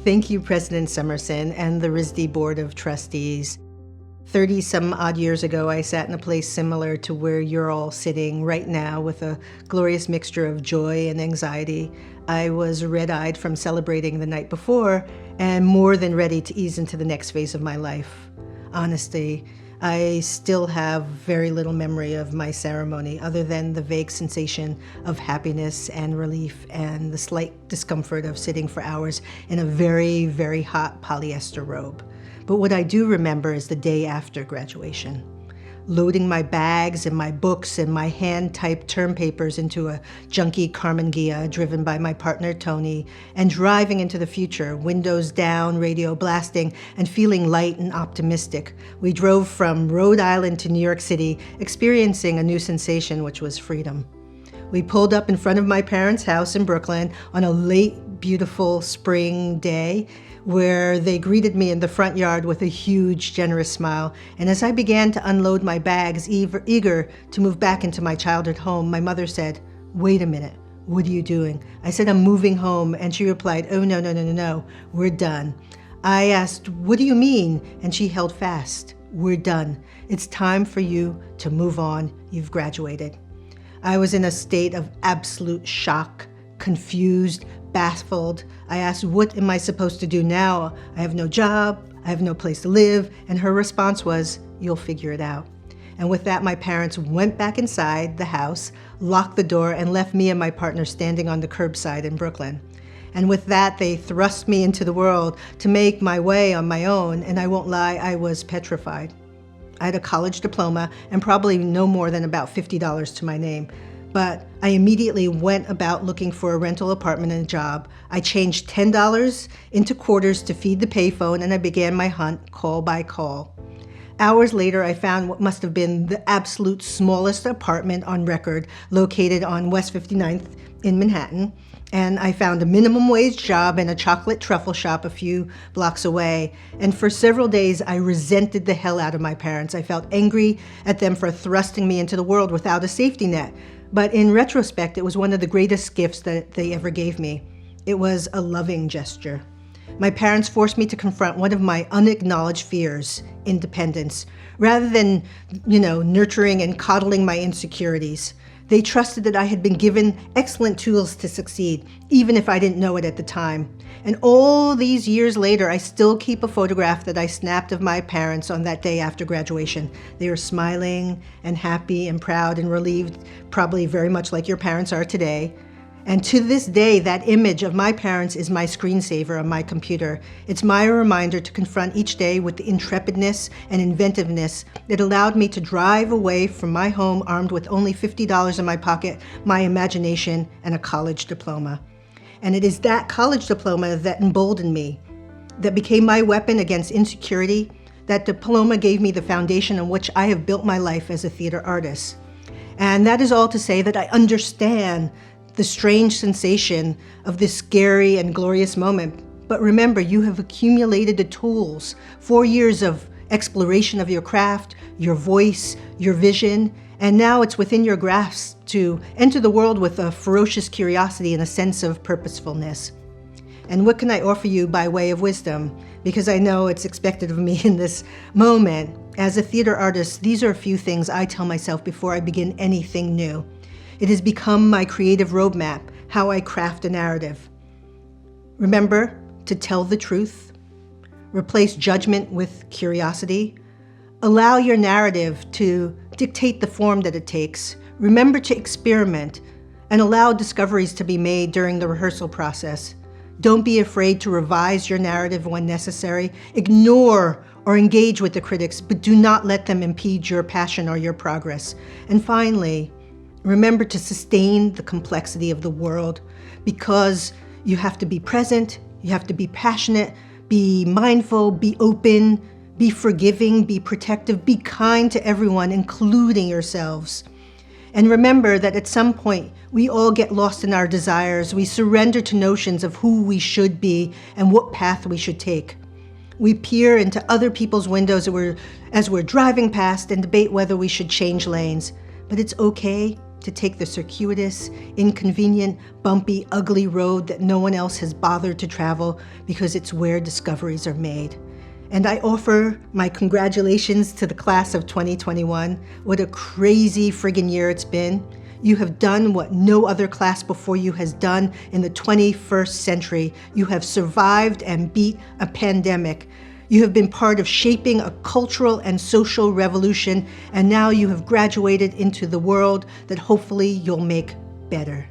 Thank you, President Summerson and the RISD Board of Trustees. 30-some-odd years ago, I sat in a place similar to where you're all sitting right now with a glorious mixture of joy and anxiety. I was red-eyed from celebrating the night before and more than ready to ease into the next phase of my life. Honestly, I still have very little memory of my ceremony other than the vague sensation of happiness and relief and the slight discomfort of sitting for hours in a very, very hot polyester robe. But what I do remember is the day after graduation. Loading my bags and my books and my hand-typed term papers into a junky Carmen Ghia driven by my partner Tony, and driving into the future, windows down, radio blasting, and feeling light and optimistic. We drove from Rhode Island to New York City, experiencing a new sensation, which was freedom. We pulled up in front of my parents' house in Brooklyn on a late, beautiful spring day, where they greeted me in the front yard with a huge, generous smile. And as I began to unload my bags, eager to move back into my childhood home, my mother said, "Wait a minute, what are you doing?" I said, "I'm moving home." And she replied, "Oh, no, we're done." I asked, "What do you mean?" And she held fast. "We're done. It's time for you to move on. You've graduated." I was in a state of absolute shock, confused, baffled. I asked, "What am I supposed to do now? I have no job, I have no place to live." And her response was, "You'll figure it out." And with that, my parents went back inside the house, locked the door, and left me and my partner standing on the curbside in Brooklyn. And with that, they thrust me into the world to make my way on my own, and I won't lie, I was petrified. I had a college diploma and probably no more than about $50 to my name. But I immediately went about looking for a rental apartment and a job. I changed $10 into quarters to feed the payphone, and I began my hunt call by call. Hours later, I found what must have been the absolute smallest apartment on record, located on West 59th in Manhattan. And I found a minimum wage job in a chocolate truffle shop a few blocks away. And for several days, I resented the hell out of my parents. I felt angry at them for thrusting me into the world without a safety net. But in retrospect, it was one of the greatest gifts that they ever gave me. It was a loving gesture. My parents forced me to confront one of my unacknowledged fears, independence, rather than, nurturing and coddling my insecurities. They trusted that I had been given excellent tools to succeed, even if I didn't know it at the time. And all these years later, I still keep a photograph that I snapped of my parents on that day after graduation. They were smiling and happy and proud and relieved, probably very much like your parents are today. And to this day, that image of my parents is my screensaver on my computer. It's my reminder to confront each day with the intrepidness and inventiveness that allowed me to drive away from my home armed with only $50 in my pocket, my imagination, and a college diploma. And it is that college diploma that emboldened me, that became my weapon against insecurity. That diploma gave me the foundation on which I have built my life as a theater artist. And that is all to say that I understand the strange sensation of this scary and glorious moment. But remember, you have accumulated the tools, 4 years of exploration of your craft, your voice, your vision, and now it's within your grasp to enter the world with a ferocious curiosity and a sense of purposefulness. And what can I offer you by way of wisdom? Because I know it's expected of me in this moment. As a theater artist, these are a few things I tell myself before I begin anything new. It has become my creative roadmap, how I craft a narrative. Remember to tell the truth. Replace judgment with curiosity. Allow your narrative to dictate the form that it takes. Remember to experiment and allow discoveries to be made during the rehearsal process. Don't be afraid to revise your narrative when necessary. Ignore or engage with the critics, but do not let them impede your passion or your progress. And finally, remember to sustain the complexity of the world, because you have to be present, you have to be passionate, be mindful, be open, be forgiving, be protective, be kind to everyone, including yourselves. And remember that at some point, we all get lost in our desires. We surrender to notions of who we should be and what path we should take. We peer into other people's windows as we're driving past and debate whether we should change lanes. But it's okay to take the circuitous, inconvenient, bumpy, ugly road that no one else has bothered to travel because it's where discoveries are made. And I offer my congratulations to the class of 2021. What a crazy friggin' year it's been. You have done what no other class before you has done in the 21st century. You have survived and beat a pandemic. You have been part of shaping a cultural and social revolution, and now you have graduated into the world that hopefully you'll make better.